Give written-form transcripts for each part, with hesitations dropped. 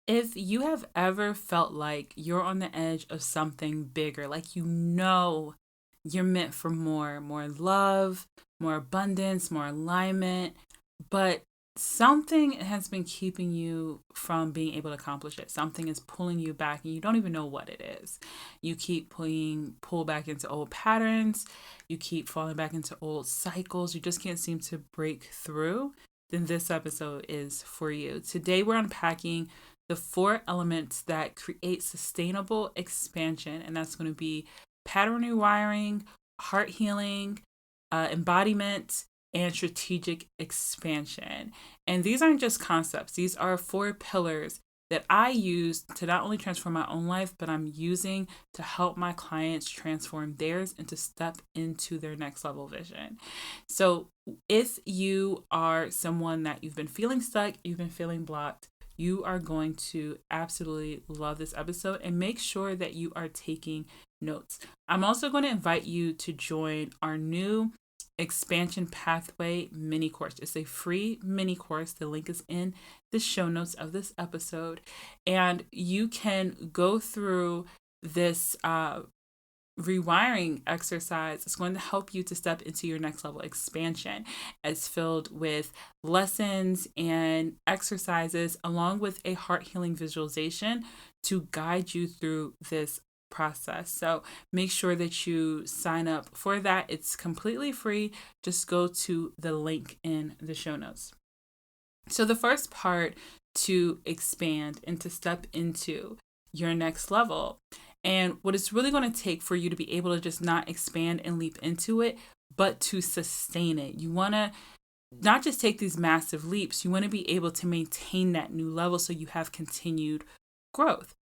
If you have ever felt like you're on the edge of something bigger, like you're meant for more love, more abundance, more alignment, but something has been keeping you from being able to accomplish it. Something is pulling you back and you don't even know what it is. You keep pull back into old patterns, you keep falling back into old cycles, you just can't seem to break through. Then this episode is for you. Today we're unpacking the four elements that create sustainable expansion, and that's going to be pattern rewiring, heart healing, embodiment, and strategic expansion. And these aren't just concepts, these are four pillars that I use to not only transform my own life, but I'm using to help my clients transform theirs and to step into their next level vision. So, if you are someone that you've been feeling stuck, you've been feeling blocked, you are going to absolutely love this episode, and make sure that you are taking notes. I'm also going to invite you to join our new Expansion Pathway mini course. It's a free mini course. The link is in the show notes of this episode. And you can go through this rewiring exercise. It's going to help you to step into your next level expansion. It's filled with lessons and exercises along with a heart healing visualization to guide you through this process. So make sure that you sign up for that. It's completely free. Just go to the link in the show notes. So the first part to expand and to step into your next level, and what it's really going to take for you to be able to just not expand and leap into it, but to sustain it. You want to not just take these massive leaps, you want to be able to maintain that new level so you have continued growth.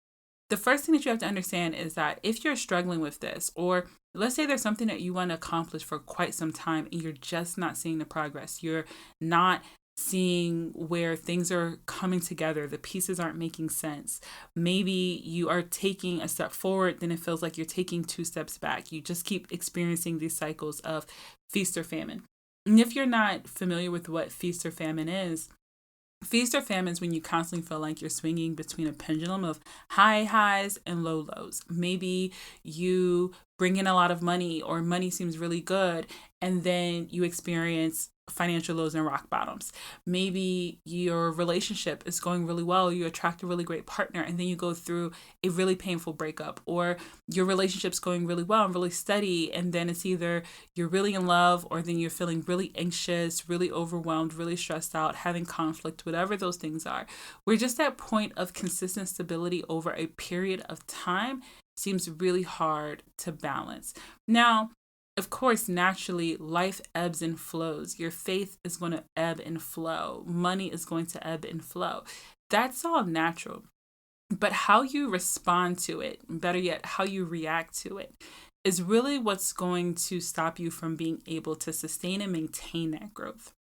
The first thing that you have to understand is that if you're struggling with this, or let's say there's something that you want to accomplish for quite some time and you're just not seeing the progress, you're not seeing where things are coming together, the pieces aren't making sense. Maybe you are taking a step forward, then it feels like you're taking two steps back. You just keep experiencing these cycles of feast or famine. And if you're not familiar with what feast or famine is, feast or famine is when you constantly feel like you're swinging between a pendulum of high highs and low lows. Maybe you bring in a lot of money, or money seems really good, and then you experience financial lows and rock bottoms. Maybe your relationship is going really well, you attract a really great partner, and then you go through a really painful breakup. Or your relationship's going really well and really steady, and then it's either you're really in love, or then you're feeling really anxious, really overwhelmed, really stressed out, having conflict, whatever those things are. We're just at point of consistent stability over a period of time seems really hard to balance. Now, of course, naturally, life ebbs and flows. Your faith is going to ebb and flow. Money is going to ebb and flow. That's all natural. But how you respond to it, better yet, how you react to it, is really what's going to stop you from being able to sustain and maintain that growth.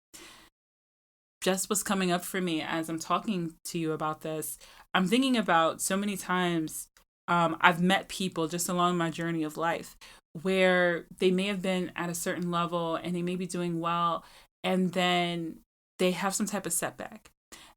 Just what's coming up for me as I'm talking to you about this, I'm thinking about so many times I've met people just along my journey of life where they may have been at a certain level and they may be doing well, and then they have some type of setback.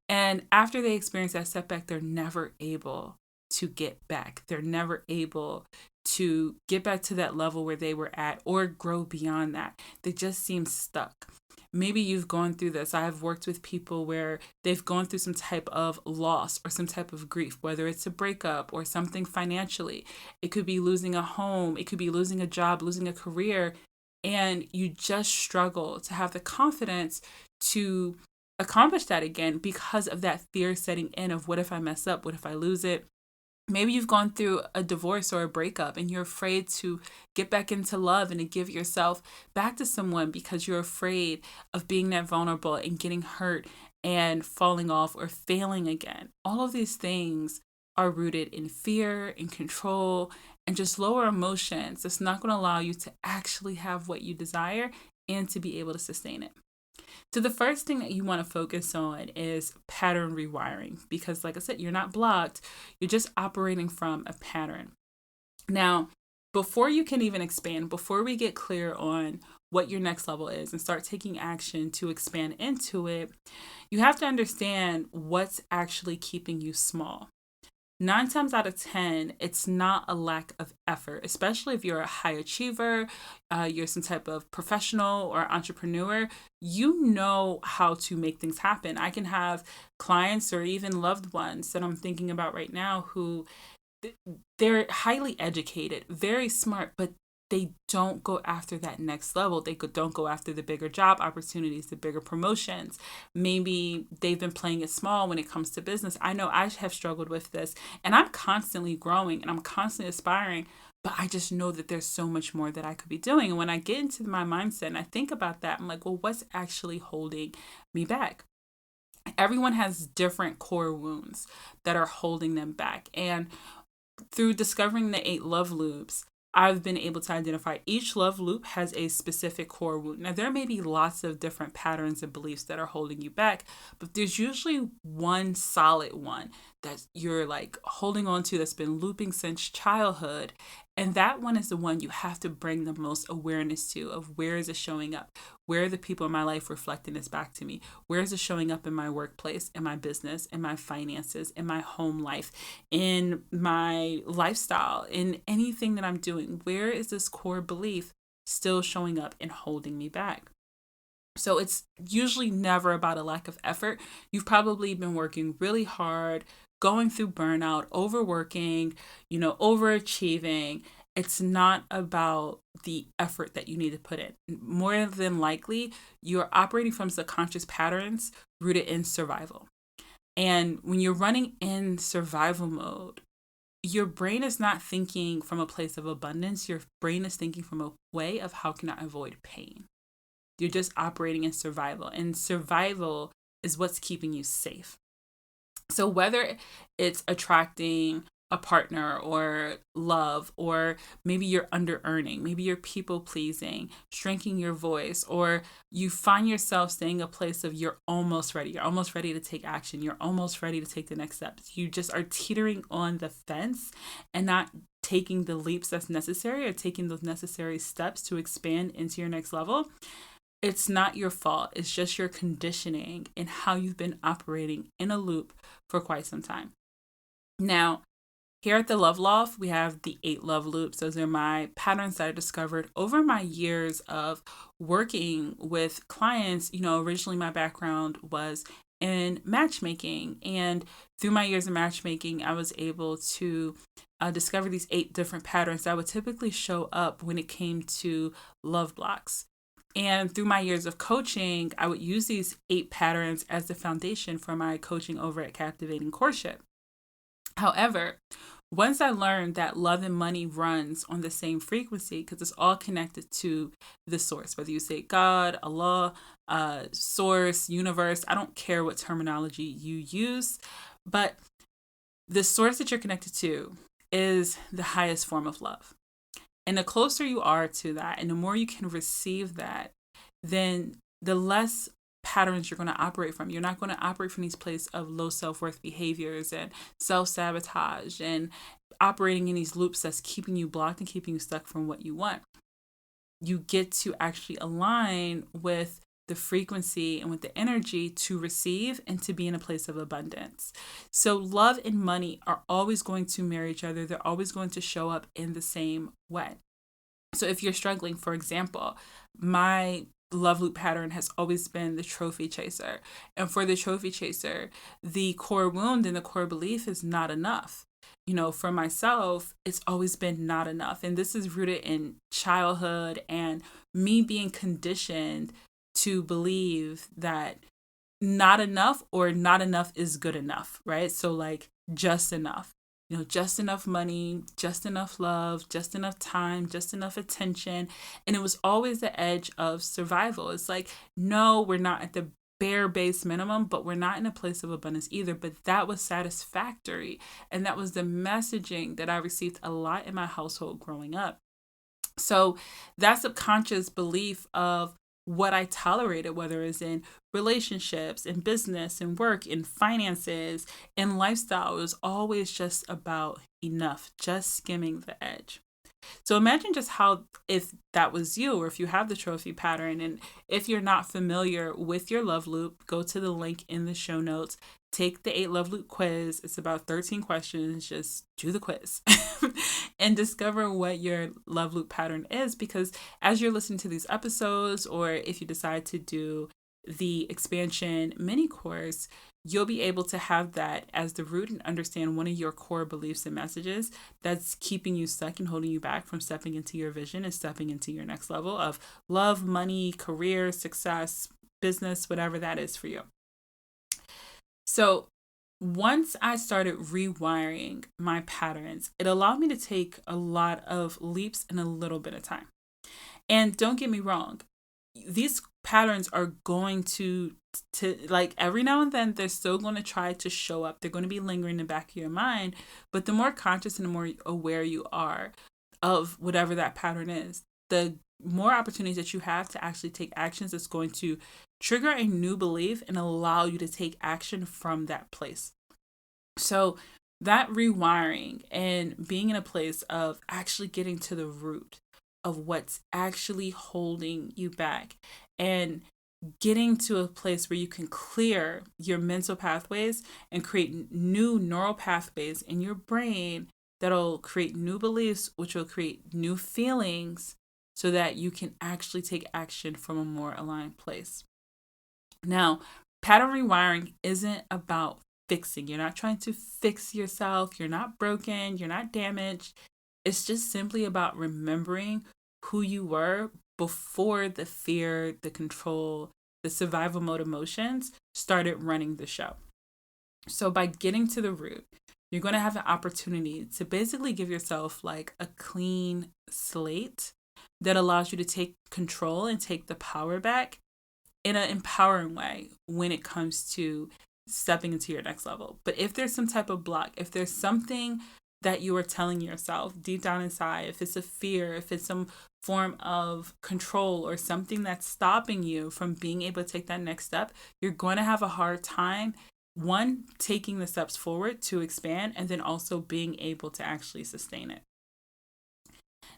And after they experience that setback, they're never able to get back. They're never able to get back to that level where they were at or grow beyond that. They just seem stuck. Maybe you've gone through this. I've worked with people where they've gone through some type of loss or some type of grief, whether it's a breakup or something financially. It could be losing a home, it could be losing a job, losing a career, and you just struggle to have the confidence to accomplish that again because of that fear setting in of what if I mess up? What if I lose it? Maybe you've gone through a divorce or a breakup and you're afraid to get back into love and to give yourself back to someone because you're afraid of being that vulnerable and getting hurt and falling off or failing again. All of these things are rooted in fear, in control, and just lower emotions that's not going to allow you to actually have what you desire and to be able to sustain it. So the first thing that you want to focus on is pattern rewiring, because like I said, you're not blocked, you're just operating from a pattern. Now, before you can even expand, before we get clear on what your next level is and start taking action to expand into it, you have to understand what's actually keeping you small. Nine times out of 10, it's not a lack of effort, especially if you're a high achiever, you're some type of professional or entrepreneur. You know how to make things happen. I can have clients or even loved ones that I'm thinking about right now who they're highly educated, very smart, but they don't go after that next level. Don't go after the bigger job opportunities, the bigger promotions. Maybe they've been playing it small when it comes to business. I know I have struggled with this, and I'm constantly growing and I'm constantly aspiring, but I just know that there's so much more that I could be doing. And when I get into my mindset and I think about that, I'm like, well, what's actually holding me back? Everyone has different core wounds that are holding them back. And through discovering the 8 love loops, I've been able to identify each love loop has a specific core wound. Now, there may be lots of different patterns and beliefs that are holding you back, but there's usually one solid one that you're like holding on to that's been looping since childhood. And that one is the one you have to bring the most awareness to of where is it showing up? Where are the people in my life reflecting this back to me? Where is it showing up in my workplace, in my business, in my finances, in my home life, in my lifestyle, in anything that I'm doing? Where is this core belief still showing up and holding me back? So it's usually never about a lack of effort. You've probably been working really hard, going through burnout, overworking, overachieving. It's not about the effort that you need to put in. More than likely, you're operating from subconscious patterns rooted in survival. And when you're running in survival mode, your brain is not thinking from a place of abundance. Your brain is thinking from a way of how can I avoid pain? You're just operating in survival, and survival is what's keeping you safe. So whether it's attracting a partner or love, or maybe you're under earning, maybe you're people pleasing, shrinking your voice, or you find yourself staying a place of you're almost ready to take action, you're almost ready to take the next steps. You just are teetering on the fence and not taking the leaps that's necessary or taking those necessary steps to expand into your next level. It's not your fault. It's just your conditioning and how you've been operating in a loop for quite some time. Now, here at the Love Loft, we have the 8 love loops. Those are my patterns that I discovered over my years of working with clients. Originally my background was in matchmaking. And through my years of matchmaking, I was able to discover these 8 different patterns that would typically show up when it came to love blocks. And through my years of coaching, I would use these 8 patterns as the foundation for my coaching over at Captivating Courtship. However, once I learned that love and money runs on the same frequency, because it's all connected to the source, whether you say God, Allah, source, universe, I don't care what terminology you use, but the source that you're connected to is the highest form of love. And the closer you are to that, and the more you can receive that, then the less patterns you're going to operate from. You're not going to operate from these places of low self-worth behaviors and self-sabotage and operating in these loops that's keeping you blocked and keeping you stuck from what you want. You get to actually align with the frequency and with the energy to receive and to be in a place of abundance. So love and money are always going to marry each other. They're always going to show up in the same way. So if you're struggling, for example, my love loop pattern has always been the trophy chaser. And for the trophy chaser, the core wound and the core belief is not enough. For myself, it's always been not enough. And this is rooted in childhood and me being conditioned to believe that not enough or not enough is good enough, right? So like just enough, just enough money, just enough love, just enough time, just enough attention. And it was always the edge of survival. It's like, no, we're not at the bare base minimum, but we're not in a place of abundance either. But that was satisfactory. And that was the messaging that I received a lot in my household growing up. So that subconscious belief of what I tolerated, whether it's in relationships, in business, in work, in finances, in lifestyle, it was always just about enough, just skimming the edge. So imagine just how, if that was you, or if you have the trophy pattern, and if you're not familiar with your love loop, go to the link in the show notes. Take the 8 Love Loop quiz. It's about 13 questions. Just do the quiz and discover what your love loop pattern is. Because as you're listening to these episodes, or if you decide to do the expansion mini course, you'll be able to have that as the root and understand one of your core beliefs and messages that's keeping you stuck and holding you back from stepping into your vision and stepping into your next level of love, money, career, success, business, whatever that is for you. So once I started rewiring my patterns, it allowed me to take a lot of leaps in a little bit of time. And don't get me wrong, these patterns are going to like every now and then they're still going to try to show up. They're going to be lingering in the back of your mind. But the more conscious and the more aware you are of whatever that pattern is, the more opportunities that you have to actually take actions that's going to trigger a new belief and allow you to take action from that place. So that rewiring and being in a place of actually getting to the root of what's actually holding you back and getting to a place where you can clear your mental pathways and create new neural pathways in your brain that'll create new beliefs, which will create new feelings so that you can actually take action from a more aligned place. Now, pattern rewiring isn't about fixing. You're not trying to fix yourself. You're not broken. You're not damaged. It's just simply about remembering who you were before the fear, the control, the survival mode emotions started running the show. So by getting to the root, you're going to have an opportunity to basically give yourself like a clean slate that allows you to take control and take the power back in an empowering way when it comes to stepping into your next level. But if there's some type of block, if there's something that you are telling yourself deep down inside, if it's a fear, if it's some form of control or something that's stopping you from being able to take that next step, you're going to have a hard time, one, taking the steps forward to expand, and then also being able to actually sustain it.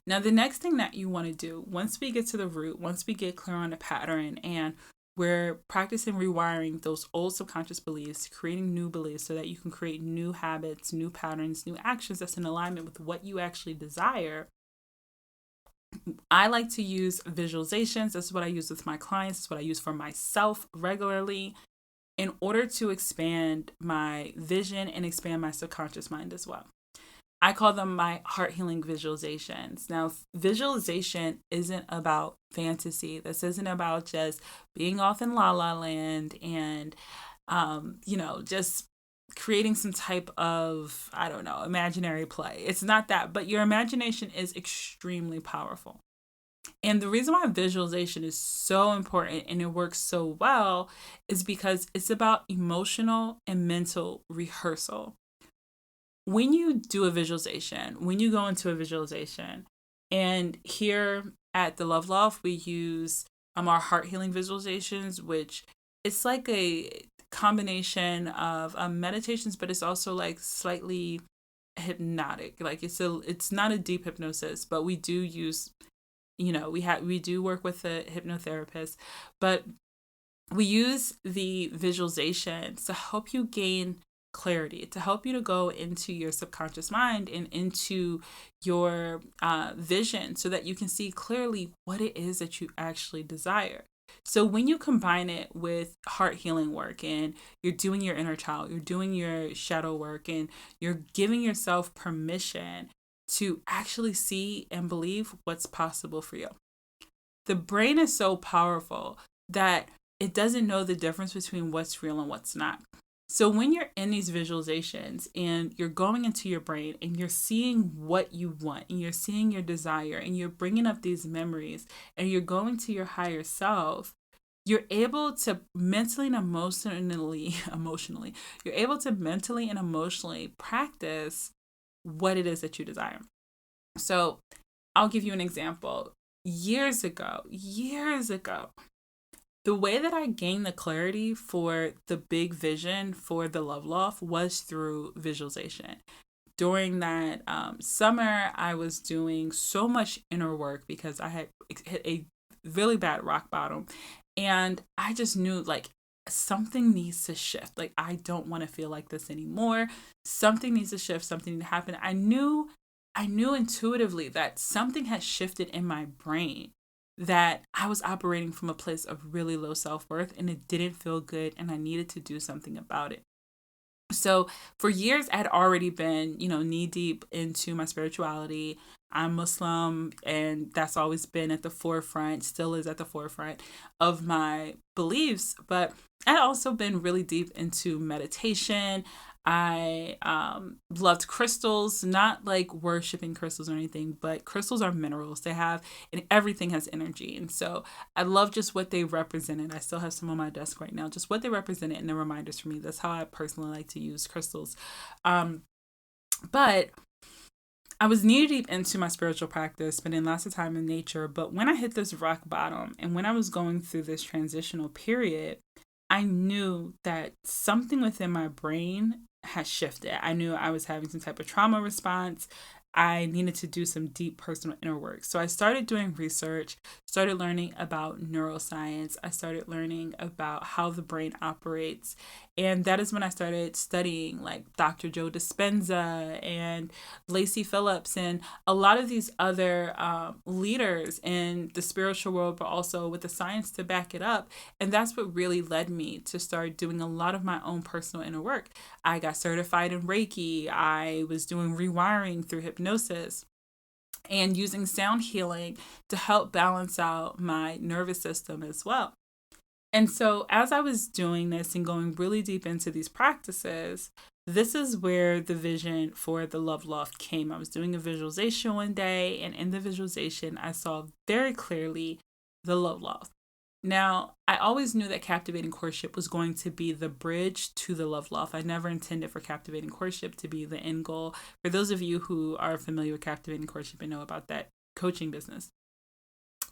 Now, the next thing that you want to do, once we get to the root, once we get clear on the pattern and we're practicing rewiring those old subconscious beliefs, creating new beliefs so that you can create new habits, new patterns, new actions that's in alignment with what you actually desire. I like to use visualizations. This is what I use with my clients. This is what I use for myself regularly in order to expand my vision and expand my subconscious mind as well. I call them my heart healing visualizations. Now, visualization isn't about fantasy. This isn't about just being off in la la land and, just creating some type of, imaginary play. It's not that, but your imagination is extremely powerful. And the reason why visualization is so important and it works so well is because it's about emotional and mental rehearsal. When you do a visualization, when you go into a visualization, and here at the Love Loft, we use our heart healing visualizations, which it's like a combination of meditations, but it's also like slightly hypnotic. Like it's not a deep hypnosis, but we do use, we do work with a hypnotherapist, but we use the visualizations to help you gain clarity, to help you to go into your subconscious mind and into your vision so that you can see clearly what it is that you actually desire. So when you combine it with heart healing work and you're doing your inner child, you're doing your shadow work, and you're giving yourself permission to actually see and believe what's possible for you. The brain is so powerful that it doesn't know the difference between what's real and what's not. So when you're in these visualizations and you're going into your brain and you're seeing what you want and you're seeing your desire and you're bringing up these memories and you're going to your higher self, you're able to mentally and emotionally, you're able to mentally and emotionally practice what it is that you desire. So I'll give you an example. Years ago, the way that I gained the clarity for the big vision for the Love Loft was through visualization. during that summer, I was doing so much inner work because I had hit a really bad rock bottom. And I just knew like something needs to shift. Like, I don't want to feel like this anymore. Something needs to shift, something needs to happen. I knew intuitively that something had shifted in my brain, that I was operating from a place of really low self-worth and it didn't feel good and I needed to do something about it. So for years, I'd already been, knee deep into my spirituality. I'm Muslim, and that's always been at the forefront, still is at the forefront of my beliefs. But I'd also been really deep into meditation. I loved crystals, not like worshiping crystals or anything, but crystals are minerals. And everything has energy. And so I love just what they represented. I still have some on my desk right now, just what they represented and the reminders for me. That's how I personally like to use crystals. But I was knee deep into my spiritual practice, spending lots of time in nature. But when I hit this rock bottom and when I was going through this transitional period, I knew that something within my brain had shifted. I knew I was having some type of trauma response. I needed to do some deep personal inner work. So I started doing research, started learning about neuroscience. I started learning about how the brain operates. And that is when I started studying like Dr. Joe Dispenza and Lacey Phillips and a lot of these other leaders in the spiritual world, but also with the science to back it up. And that's what really led me to start doing a lot of my own personal inner work. I got certified in Reiki. I was doing rewiring through hypnosis and using sound healing to help balance out my nervous system as well. And so as I was doing this and going really deep into these practices, this is where the vision for the Love Loft came. I was doing a visualization one day, and in the visualization, I saw very clearly the Love Loft. Now, I always knew that captivating courtship was going to be the bridge to the Love Loft. I never intended for captivating courtship to be the end goal. For those of you who are familiar with captivating courtship and know about that coaching business,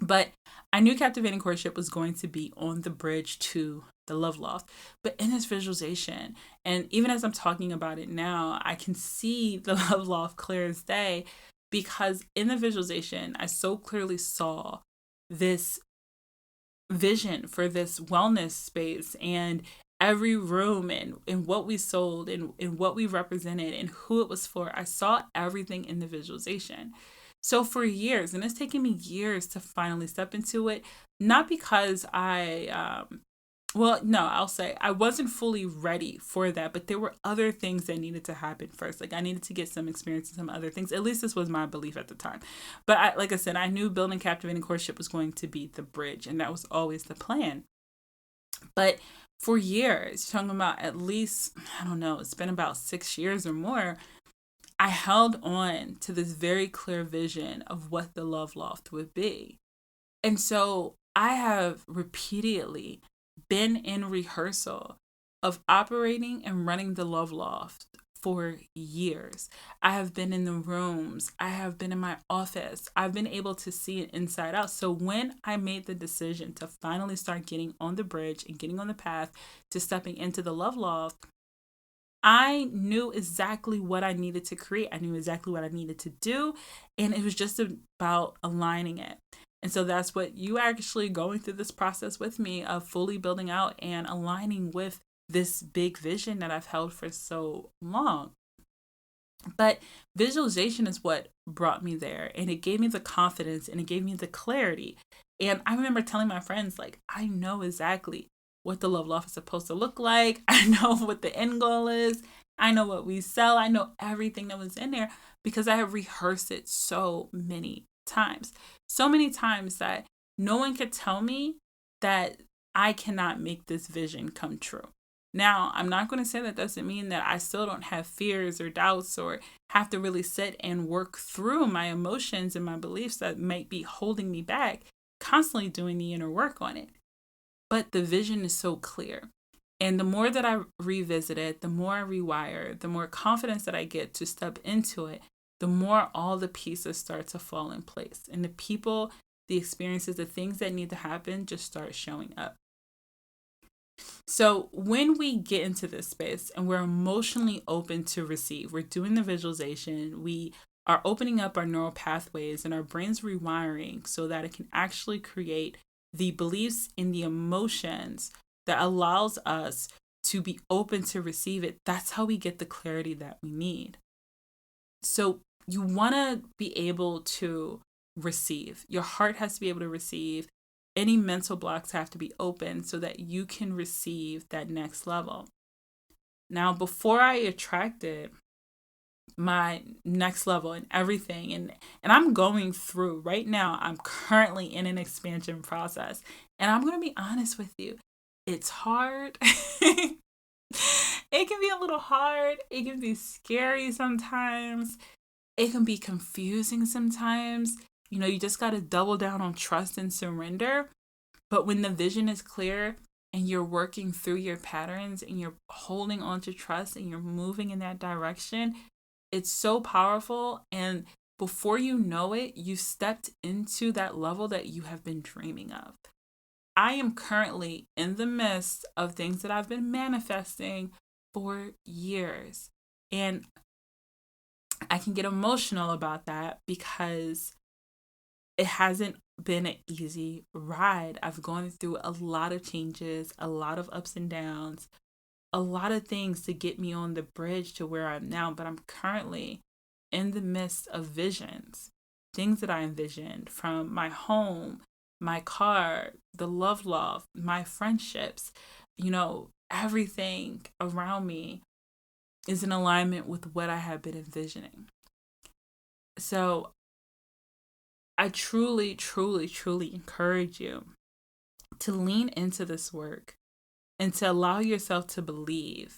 but I knew captivating courtship was going to be on the bridge to the Love Loft. But in this visualization, and even as I'm talking about it now, I can see the Love Loft clear as day, because in the visualization, I so clearly saw this vision for this wellness space and every room and what we sold and what we represented and who it was for. I saw everything in the visualization. So for years, and it's taken me years to finally step into it, not because I'll say I wasn't fully ready for that, but there were other things that needed to happen first. Like I needed to get some experience in some other things. At least this was my belief at the time. But like I said, I knew building captivating courtship was going to be the bridge, and that was always the plan. But for years, talking about at least, I don't know, it's been about 6 years or more, I held on to this very clear vision of what the Love Loft would be. And so I have repeatedly been in rehearsal of operating and running the Love Loft for years. I have been in the rooms. I have been in my office. I've been able to see it inside out. So when I made the decision to finally start getting on the bridge and getting on the path to stepping into the Love Loft, I knew exactly what I needed to create. I knew exactly what I needed to do. And it was just about aligning it. And so that's what you actually going through this process with me of fully building out and aligning with this big vision that I've held for so long. But visualization is what brought me there. And it gave me the confidence and it gave me the clarity. And I remember telling my friends, like, I know exactly what the Love Loft is supposed to look like. I know what the end goal is. I know what we sell. I know everything that was in there because I have rehearsed it so many times. So many times that no one could tell me that I cannot make this vision come true. Now, I'm not going to say that doesn't mean that I still don't have fears or doubts or have to really sit and work through my emotions and my beliefs that might be holding me back, constantly doing the inner work on it. But the vision is so clear. And the more that I revisit it, the more I rewire, the more confidence that I get to step into it, the more all the pieces start to fall in place. And the people, the experiences, the things that need to happen just start showing up. So when we get into this space and we're emotionally open to receive, we're doing the visualization, we are opening up our neural pathways and our brain's rewiring so that it can actually create the beliefs and the emotions that allows us to be open to receive it. That's how we get the clarity that we need. So you want to be able to receive. Your heart has to be able to receive. Any mental blocks have to be open so that you can receive that next level. Now, before I attracted my next level and everything, and I'm going through right now, I'm currently in an expansion process. And I'm going to be honest with you, it's hard. It can be a little hard. It can be scary sometimes. It can be confusing sometimes. You just got to double down on trust and surrender. But when the vision is clear and you're working through your patterns and you're holding on to trust and you're moving in that direction, it's so powerful. And before you know it, you stepped into that level that you have been dreaming of. I am currently in the midst of things that I've been manifesting for years. And I can get emotional about that because it hasn't been an easy ride. I've gone through a lot of changes, a lot of ups and downs, a lot of things to get me on the bridge to where I'm now. But I'm currently in the midst of visions, things that I envisioned from my home, my car, the love loft, my friendships, everything around me is in alignment with what I have been envisioning. So I truly, truly, truly encourage you to lean into this work and to allow yourself to believe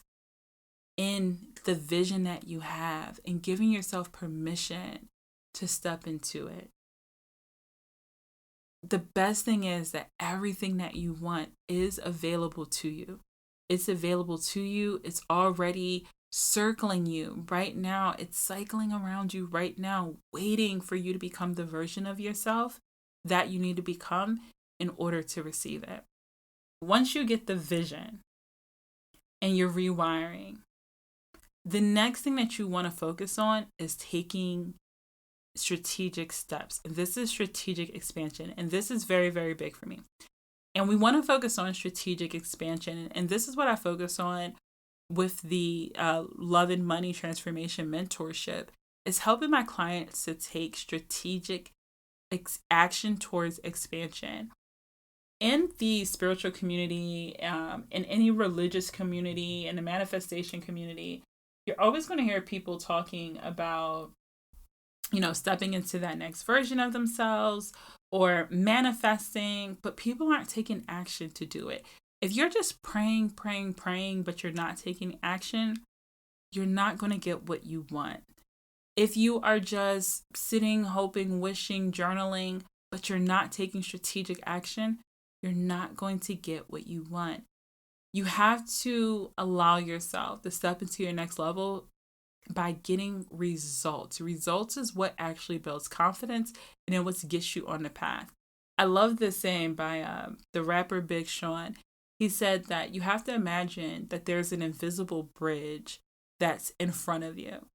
in the vision that you have and giving yourself permission to step into it. The best thing is that everything that you want is available to you. It's available to you. It's already circling you right now. It's cycling around you right now, waiting for you to become the version of yourself that you need to become in order to receive it. Once you get the vision and you're rewiring, the next thing that you want to focus on is taking strategic steps. And this is strategic expansion. And this is very, very big for me. And we want to focus on strategic expansion. And this is what I focus on with the Love and Money Transformation Mentorship, is helping my clients to take strategic action towards expansion. In the spiritual community, in any religious community, in the manifestation community, you're always going to hear people talking about, stepping into that next version of themselves or manifesting, but people aren't taking action to do it. If you're just praying, but you're not taking action, you're not going to get what you want. If you are just sitting, hoping, wishing, journaling, but you're not taking strategic action, you're not going to get what you want. You have to allow yourself to step into your next level by getting results. Results is what actually builds confidence and it what gets you on the path. I love this saying by the rapper Big Sean. He said that you have to imagine that there's an invisible bridge that's in front of you.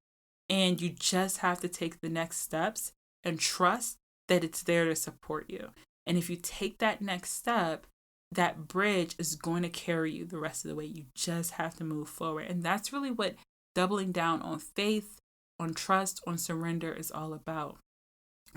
And you just have to take the next steps and trust that it's there to support you. And if you take that next step, that bridge is going to carry you the rest of the way. You just have to move forward. And that's really what doubling down on faith, on trust, on surrender is all about.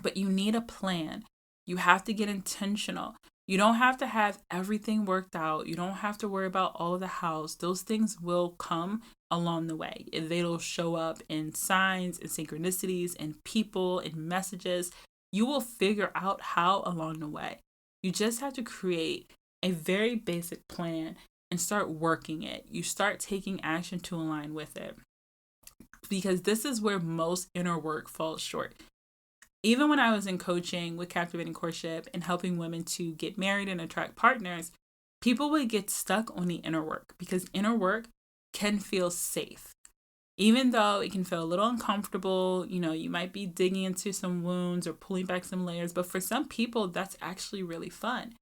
But you need a plan. You have to get intentional. You don't have to have everything worked out. You don't have to worry about all of the house. Those things will come along the way. They'll show up in signs and synchronicities and people and messages. You will figure out how along the way. You just have to create a very basic plan and start working it. You start taking action to align with it. Because this is where most inner work falls short. Even when I was in coaching with Captivating Courtship and helping women to get married and attract partners, people would get stuck on the inner work because inner work can feel safe. Even though it can feel a little uncomfortable, you might be digging into some wounds or pulling back some layers, but for some people, that's actually really fun.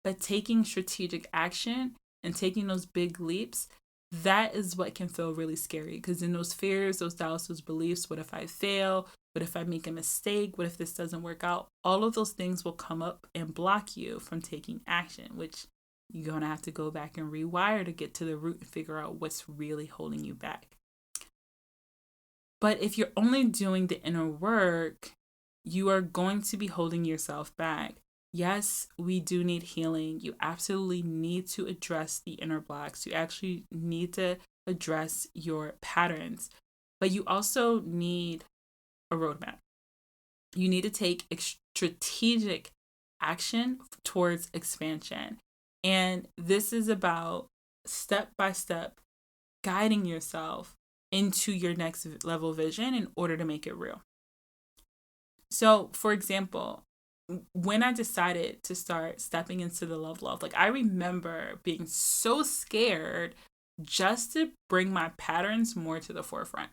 But taking strategic action and taking those big leaps, that is what can feel really scary. Because in those fears, those doubts, those beliefs, what if I fail? What if I make a mistake? What if this doesn't work out? All of those things will come up and block you from taking action, which you're going to have to go back and rewire to get to the root and figure out what's really holding you back. But if you're only doing the inner work, you are going to be holding yourself back. Yes, we do need healing. You absolutely need to address the inner blocks. You actually need to address your patterns. But you also need a roadmap. You need to take strategic action towards expansion. And this is about step by step guiding yourself into your next level vision in order to make it real. So, for example, when I decided to start stepping into the love, like I remember being so scared just to bring my patterns more to the forefront.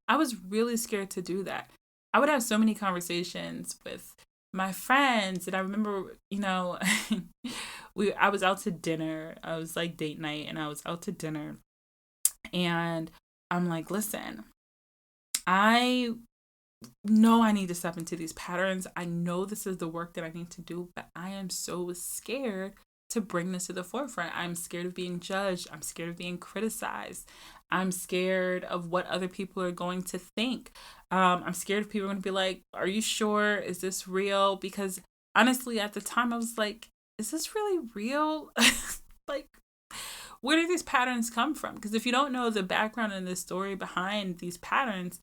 I was really scared to do that. I would have so many conversations with my friends, and I remember, I was out to dinner. I was like date night, and I was out to dinner, and I'm like, listen, I know I need to step into these patterns. I know this is the work that I need to do, but I am so scared to bring this to the forefront. I'm scared of being judged. I'm scared of being criticized. I'm scared of what other people are going to think. I'm scared of people are going to be like, are you sure? Is this real? Because honestly, at the time I was like, is this really real? Like, where do these patterns come from? Because if you don't know the background and the story behind these patterns,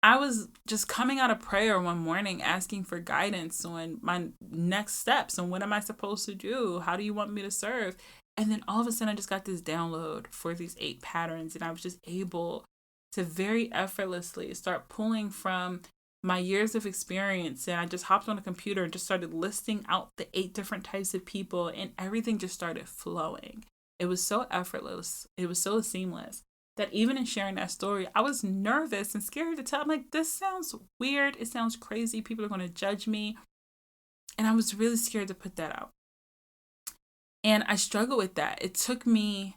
I was just coming out of prayer one morning asking for guidance on my next steps and what am I supposed to do? How do you want me to serve? And then all of a sudden I just got this download for these 8 patterns, and I was just able to very effortlessly start pulling from my years of experience. And I just hopped on a computer and just started listing out the 8 different types of people, and everything just started flowing. It was so effortless. It was so seamless that even in sharing that story, I was nervous and scared to tell. I'm like, this sounds weird. It sounds crazy. People are going to judge me. And I was really scared to put that out. And I struggled with that. It took me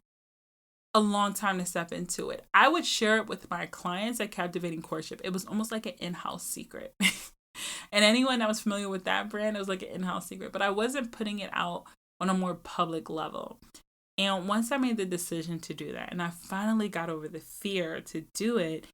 a long time to step into it. I would share it with my clients at Captivating Courtship. It was almost like an in-house secret. And anyone that was familiar with that brand, it was like an in-house secret. But I wasn't putting it out on a more public level. And once I made the decision to do that, and I finally got over the fear to do it,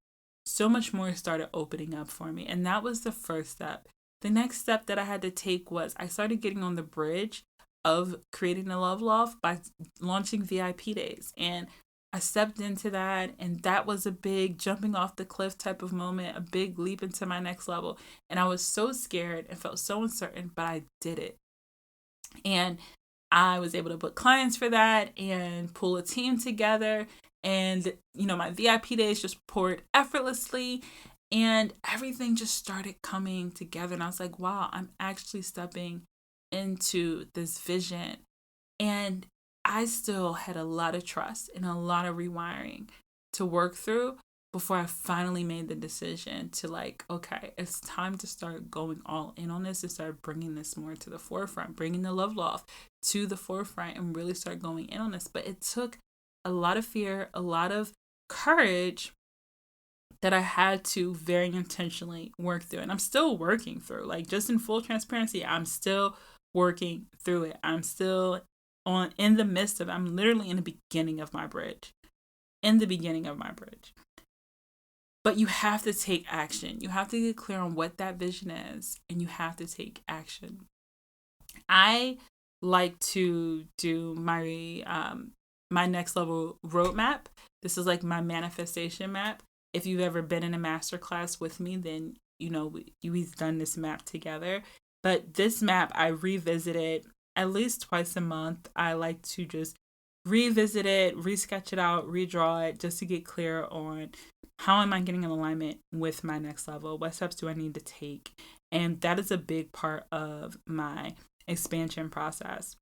so much more started opening up for me. And that was the first step. The next step that I had to take was I started getting on the bridge of creating a love loft by launching VIP days. And I stepped into that, and that was a big jumping off the cliff type of moment, a big leap into my next level. And I was so scared and felt so uncertain, but I did it. And I was able to book clients for that and pull a team together. And, my VIP days just poured effortlessly, and everything just started coming together. And I was like, wow, I'm actually stepping into this vision. And I still had a lot of trust and a lot of rewiring to work through before I finally made the decision to like, okay, it's time to start going all in on this and start bringing this more to the forefront, bringing the love loft to the forefront and really start going in on this. But it took a lot of fear, a lot of courage that I had to very intentionally work through. And I'm still working through, like, just in full transparency, I'm still working through it. I'm still in the midst of, I'm literally in the beginning of my bridge. But you have to take action. You have to get clear on what that vision is, and you have to take action. I like to do my my next level roadmap. This is like my manifestation map. If you've ever been in a masterclass with me, then we've done this map together. But this map, I revisit it at least twice a month. I like to just revisit it, resketch it out, redraw it, just to get clear on how am I getting in alignment with my next level? What steps do I need to take? And that is a big part of my expansion process.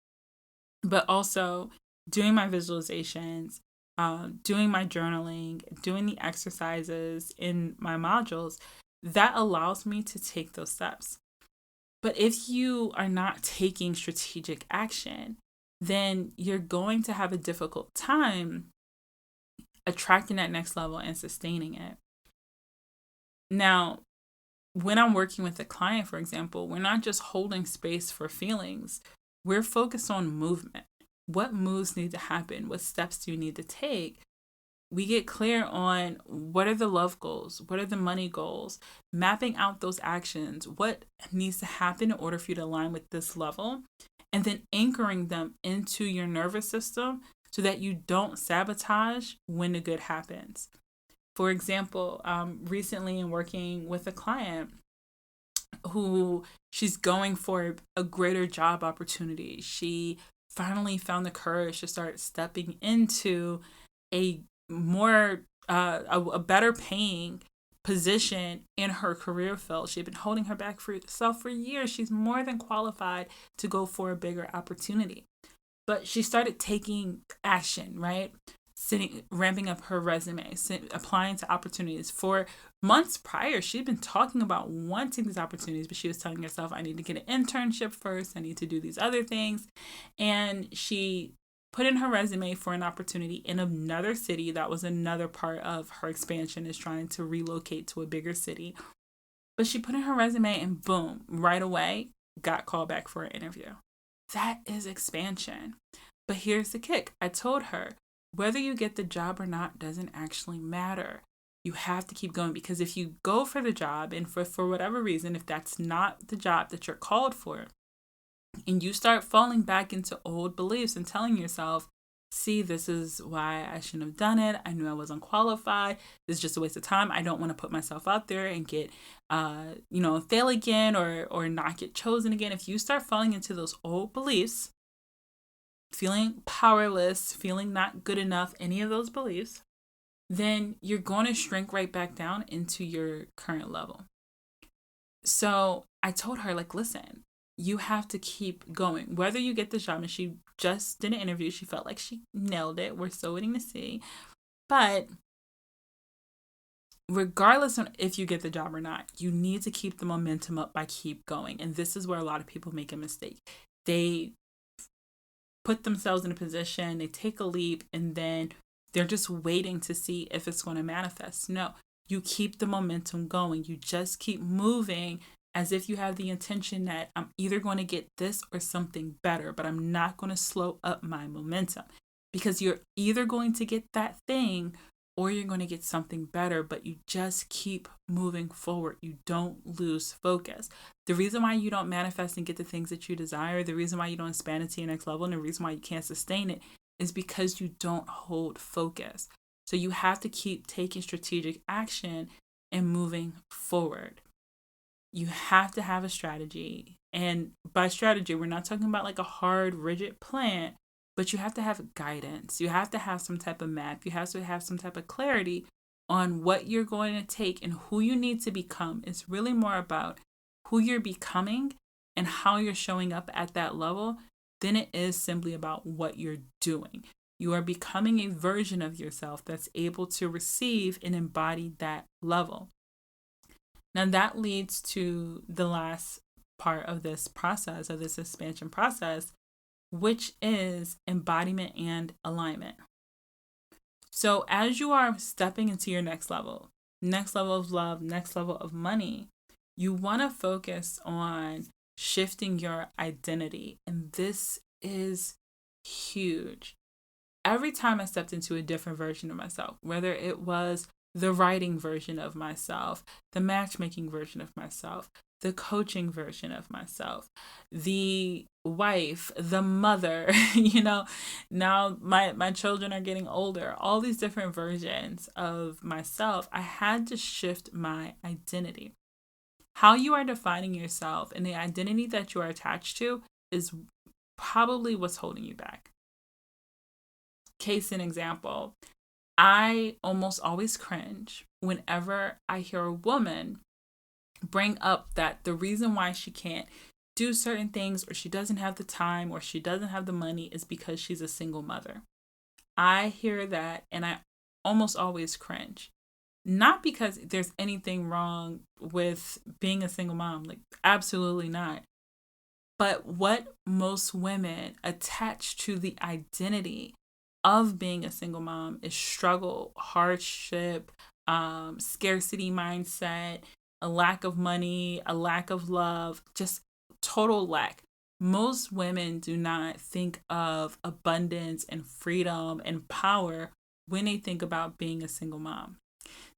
But also doing my visualizations, doing my journaling, doing the exercises in my modules, that allows me to take those steps. But if you are not taking strategic action, then you're going to have a difficult time attracting that next level and sustaining it. Now, when I'm working with a client, for example, we're not just holding space for feelings. We're focused on movement. What moves need to happen? What steps do you need to take? We get clear on what are the love goals? What are the money goals? Mapping out those actions. What needs to happen in order for you to align with this level? And then anchoring them into your nervous system so that you don't sabotage when the good happens. For example, recently in working with a client who she's going for a greater job opportunity. She finally found the courage to start stepping into a more a better paying position in her career field. She'd been holding her back for herself for years. She's more than qualified to go for a bigger opportunity. But she started taking action, right? Ramping up her resume, applying to opportunities. For months prior, she'd been talking about wanting these opportunities, but she was telling herself, I need to get an internship first. I need to do these other things. And she put in her resume for an opportunity in another city. That was another part of her expansion, is trying to relocate to a bigger city. But she put in her resume and boom, right away, got called back for an interview. That is expansion. But here's the kick. I told her, whether you get the job or not doesn't actually matter. You have to keep going, because if you go for the job and for whatever reason, if that's not the job that you're called for, and you start falling back into old beliefs and telling yourself, see, this is why I shouldn't have done it. I knew I was unqualified. This is just a waste of time. I don't want to put myself out there and get, fail again or not get chosen again. If you start falling into those old beliefs, feeling powerless, feeling not good enough, any of those beliefs, then you're going to shrink right back down into your current level. So I told her, listen, you have to keep going. Whether you get the job, and she just did an interview, she felt like she nailed it. We're still waiting to see. But regardless of if you get the job or not, you need to keep the momentum up by keep going. And this is where a lot of people make a mistake. They put themselves in a position, they take a leap, and then they're just waiting to see if it's going to manifest. No, you keep the momentum going. You just keep moving as if you have the intention that I'm either going to get this or something better, but I'm not going to slow up my momentum, because you're either going to get that thing or you're going to get something better, but you just keep moving forward. You don't lose focus. The reason why you don't manifest and get the things that you desire, the reason why you don't expand it to your next level, and the reason why you can't sustain it is because you don't hold focus. So you have to keep taking strategic action and moving forward. You have to have a strategy. And by strategy, we're not talking about like a hard, rigid plan, but you have to have guidance. You have to have some type of map. You have to have some type of clarity on what you're going to take and who you need to become. It's really more about who you're becoming and how you're showing up at that level than it is simply about what you're doing. You are becoming a version of yourself that's able to receive and embody that level. Now that leads to the last part of this process, of this expansion process, which is embodiment and alignment. So as you are stepping into your next level of love, next level of money, you want to focus on shifting your identity. And this is huge. Every time I stepped into a different version of myself, whether it was the writing version of myself, the matchmaking version of myself, the coaching version of myself, the wife, the mother, now my children are getting older, all these different versions of myself, I had to shift my identity. How you are defining yourself and the identity that you are attached to is probably what's holding you back. Case in example, I almost always cringe whenever I hear a woman bring up that the reason why she can't do certain things, or she doesn't have the time, or she doesn't have the money, is because she's a single mother. I hear that and I almost always cringe. Not because there's anything wrong with being a single mom, absolutely not. But what most women attach to the identity of being a single mom is struggle, hardship, scarcity mindset, a lack of money, a lack of love, just total lack. Most women do not think of abundance and freedom and power when they think about being a single mom.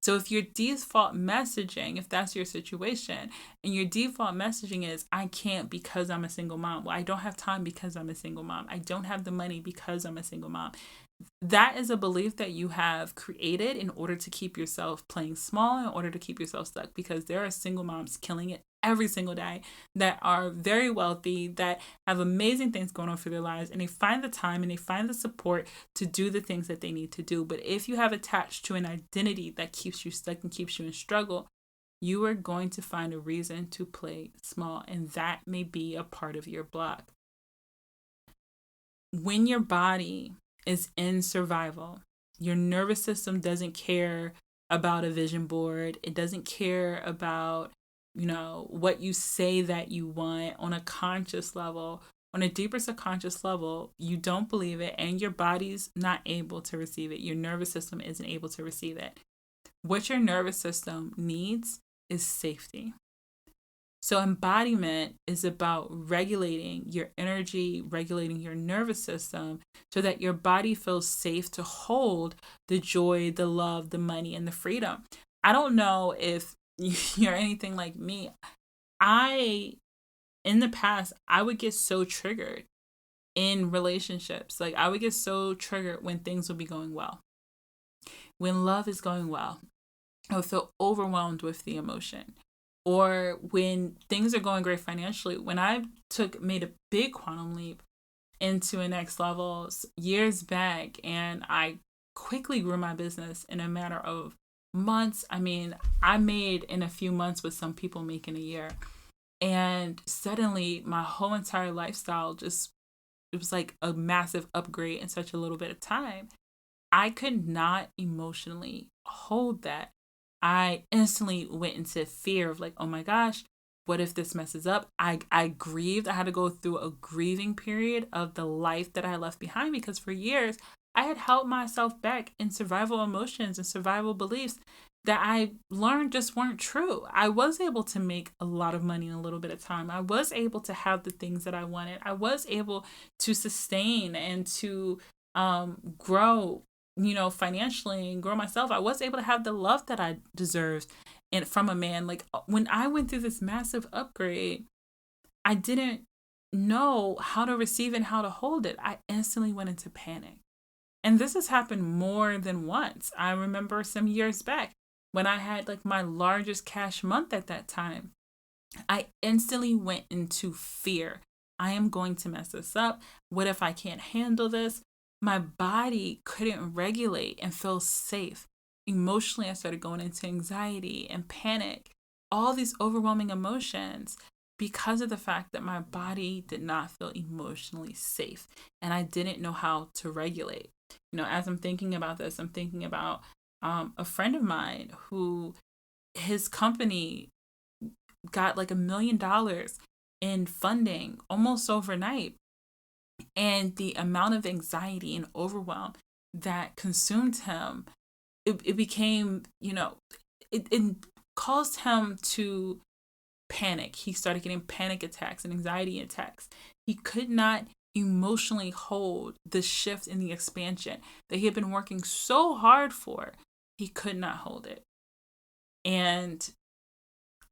So if your default messaging, if that's your situation, and your default messaging is, I can't because I'm a single mom. Well, I don't have time because I'm a single mom. I don't have the money because I'm a single mom. That is a belief that you have created in order to keep yourself playing small, in order to keep yourself stuck, because there are single moms killing it every single day that are very wealthy, that have amazing things going on for their lives, and they find the time and they find the support to do the things that they need to do. But if you have attached to an identity that keeps you stuck and keeps you in struggle, you are going to find a reason to play small, and that may be a part of your block. When your body is in survival, your nervous system doesn't care about a vision board. It doesn't care about, what you say that you want on a conscious level. On a deeper subconscious level, you don't believe it, and your body's not able to receive it. Your nervous system isn't able to receive it. What your nervous system needs is safety. So embodiment is about regulating your energy, regulating your nervous system so that your body feels safe to hold the joy, the love, the money, and the freedom. I don't know if you're anything like me. In the past, I would get so triggered in relationships. Like, I would get so triggered when things would be going well. When love is going well, I would feel overwhelmed with the emotion. Or when things are going great financially, when I made a big quantum leap into a next level years back, and I quickly grew my business in a matter of months. I mean, I made in a few months what some people make in a year. And suddenly my whole entire lifestyle it was like a massive upgrade in such a little bit of time. I could not emotionally hold that. I instantly went into fear of like, oh my gosh, what if this messes up? I grieved. I had to go through a grieving period of the life that I left behind, because for years I had held myself back in survival emotions and survival beliefs that I learned just weren't true. I was able to make a lot of money in a little bit of time. I was able to have the things that I wanted. I was able to sustain and to grow, financially, and grow myself. I was able to have the love that I deserved and from a man. Like, when I went through this massive upgrade, I didn't know how to receive and how to hold it. I instantly went into panic. And this has happened more than once. I remember some years back when I had like my largest cash month at that time, I instantly went into fear. I am going to mess this up. What if I can't handle this? My body couldn't regulate and feel safe. Emotionally, I started going into anxiety and panic, all these overwhelming emotions, because of the fact that my body did not feel emotionally safe and I didn't know how to regulate. As I'm thinking about this, I'm thinking about a friend of mine who, his company got like $1 million in funding almost overnight. And the amount of anxiety and overwhelm that consumed him, it became, it caused him to panic. He started getting panic attacks and anxiety attacks. He could not emotionally hold the shift in the expansion that he had been working so hard for. He could not hold it. And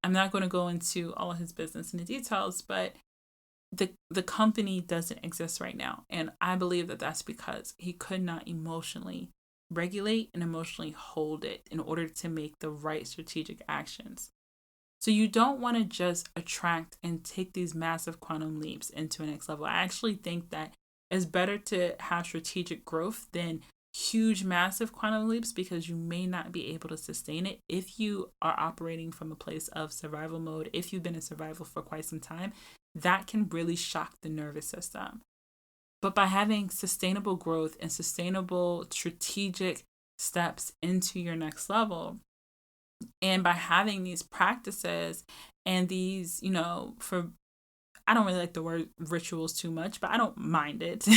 I'm not going to go into all of his business and the details, but the company doesn't exist right now. And I believe that that's because he could not emotionally regulate and emotionally hold it in order to make the right strategic actions. So you don't want to just attract and take these massive quantum leaps into a next level. I actually think that it's better to have strategic growth than huge, massive quantum leaps, because you may not be able to sustain it if you are operating from a place of survival mode. If you've been in survival for quite some time, that can really shock the nervous system. But by having sustainable growth and sustainable strategic steps into your next level, and by having these practices and these, I don't really like the word rituals too much, but I don't mind it.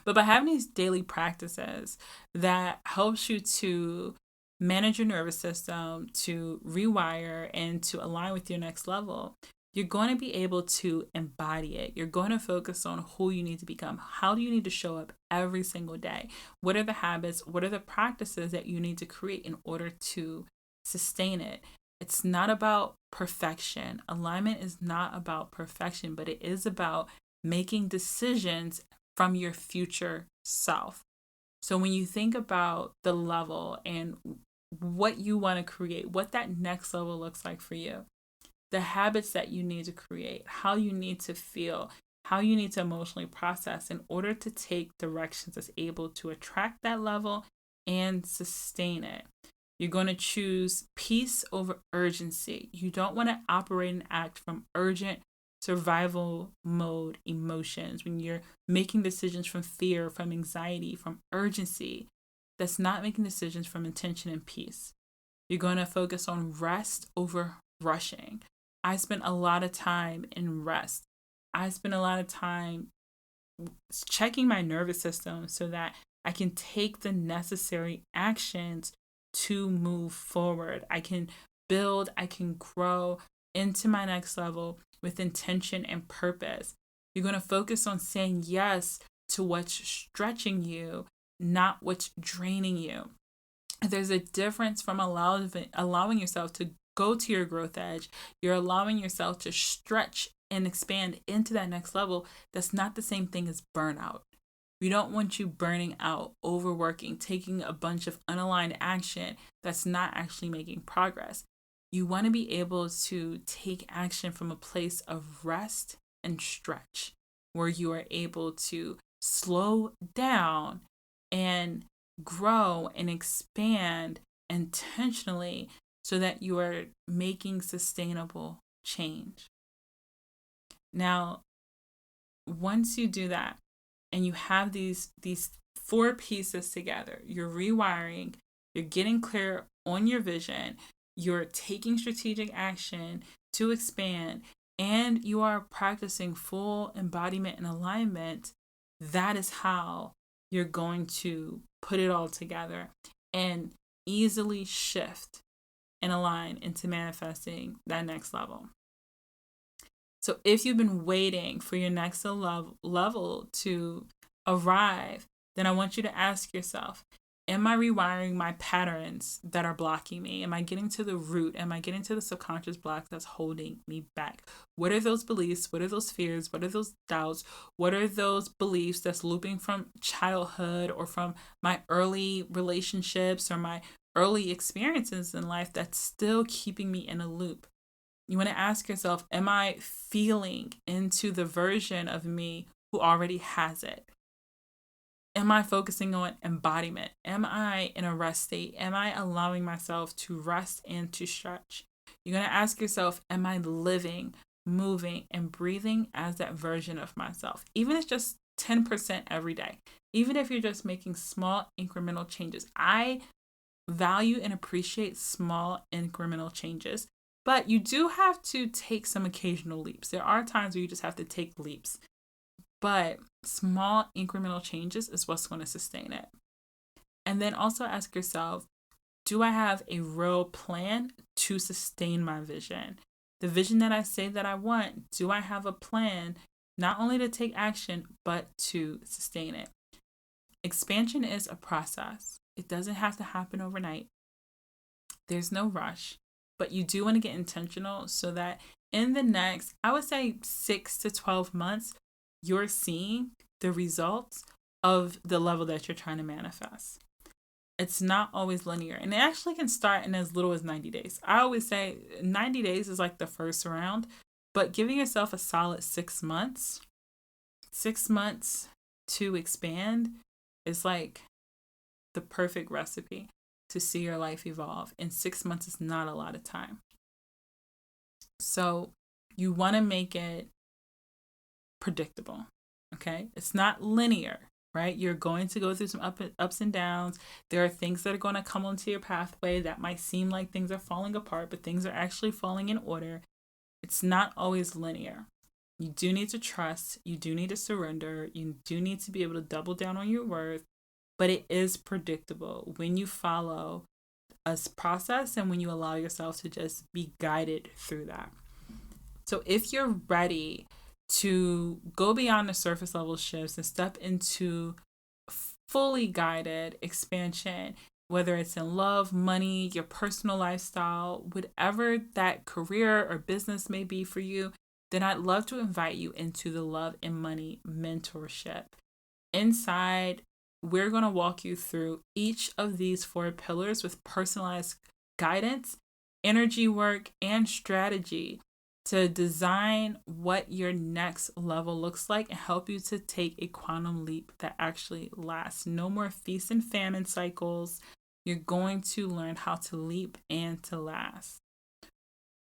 But by having these daily practices that helps you to manage your nervous system, to rewire, and to align with your next level, you're going to be able to embody it. You're going to focus on who you need to become. How do you need to show up every single day? What are the habits? What are the practices that you need to create in order to sustain it? It's not about perfection. Alignment is not about perfection, but it is about making decisions from your future self. So when you think about the level and what you want to create, what that next level looks like for you, the habits that you need to create, how you need to feel, how you need to emotionally process in order to take directions that's able to attract that level and sustain it. You're going to choose peace over urgency. You don't want to operate and act from urgent survival mode emotions when you're making decisions from fear, from anxiety, from urgency. That's not making decisions from intention and peace. You're going to focus on rest over rushing. I spent a lot of time in rest. I spent a lot of time checking my nervous system so that I can take the necessary actions to move forward. I can build, I can grow into my next level with intention and purpose. You're going to focus on saying yes to what's stretching you, not what's draining you. There's a difference from allowing yourself to go to your growth edge. You're allowing yourself to stretch and expand into that next level. That's not the same thing as burnout. We don't want you burning out, overworking, taking a bunch of unaligned action that's not actually making progress. You want to be able to take action from a place of rest and stretch, where you are able to slow down and grow and expand intentionally so that you are making sustainable change. Now, once you do that and you have these 4 pieces together, you're rewiring, you're getting clear on your vision, you're taking strategic action to expand, and you are practicing full embodiment and alignment, that is how you're going to put it all together and easily shift and align into manifesting that next level. So if you've been waiting for your next level to arrive, then I want you to ask yourself, am I rewiring my patterns that are blocking me? Am I getting to the root? Am I getting to the subconscious block that's holding me back? What are those beliefs? What are those fears? What are those doubts? What are those beliefs that's looping from childhood or from my early relationships or my early experiences in life that's still keeping me in a loop? You want to ask yourself, am I feeling into the version of me who already has it? Am I focusing on embodiment? Am I in a rest state? Am I allowing myself to rest and to stretch? You're going to ask yourself, am I living, moving, and breathing as that version of myself? Even if it's just 10% every day. Even if you're just making small incremental changes. I value and appreciate small incremental changes. But you do have to take some occasional leaps. There are times where you just have to take leaps. But small incremental changes is what's going to sustain it. And then also ask yourself, do I have a real plan to sustain my vision? The vision that I say that I want, do I have a plan not only to take action, but to sustain it? Expansion is a process. It doesn't have to happen overnight. There's no rush. But you do want to get intentional so that in the next, I would say 6 to 12 months, you're seeing the results of the level that you're trying to manifest. It's not always linear. And it actually can start in as little as 90 days. I always say 90 days is like the first round, but giving yourself a solid 6 months to expand is like the perfect recipe to see your life evolve. And 6 months is not a lot of time. So you want to make it predictable, okay? It's not linear, right? You're going to go through some ups and downs. There are things that are going to come onto your pathway that might seem like things are falling apart, but things are actually falling in order. It's not always linear. You do need to trust. You do need to surrender. You do need to be able to double down on your worth. But it is predictable when you follow a process and when you allow yourself to just be guided through that. So if you're ready to go beyond the surface level shifts and step into fully guided expansion, whether it's in love, money, your personal lifestyle, whatever that career or business may be for you, then I'd love to invite you into the Love and Money Mentorship. Inside, we're going to walk you through each of these 4 pillars with personalized guidance, energy work, and strategy to design what your next level looks like and help you to take a quantum leap that actually lasts. No more feast and famine cycles. You're going to learn how to leap and to last.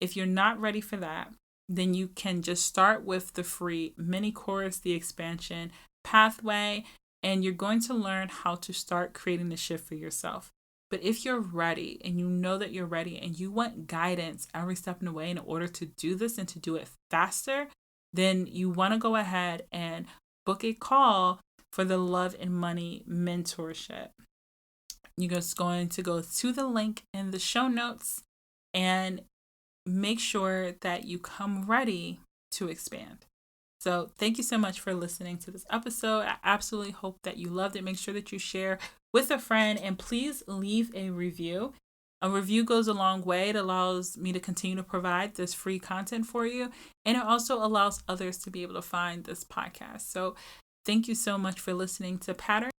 If you're not ready for that, then you can just start with the free mini course, the expansion pathway, and you're going to learn how to start creating the shift for yourself. But if you're ready and you know that you're ready and you want guidance every step in the way in order to do this and to do it faster, then you want to go ahead and book a call for the Love and Money Mentorship. You're just going to go to the link in the show notes and make sure that you come ready to expand. So thank you so much for listening to this episode. I absolutely hope that you loved it. Make sure that you share with a friend and please leave a review. A review goes a long way. It allows me to continue to provide this free content for you. And it also allows others to be able to find this podcast. So thank you so much for listening to Pattern.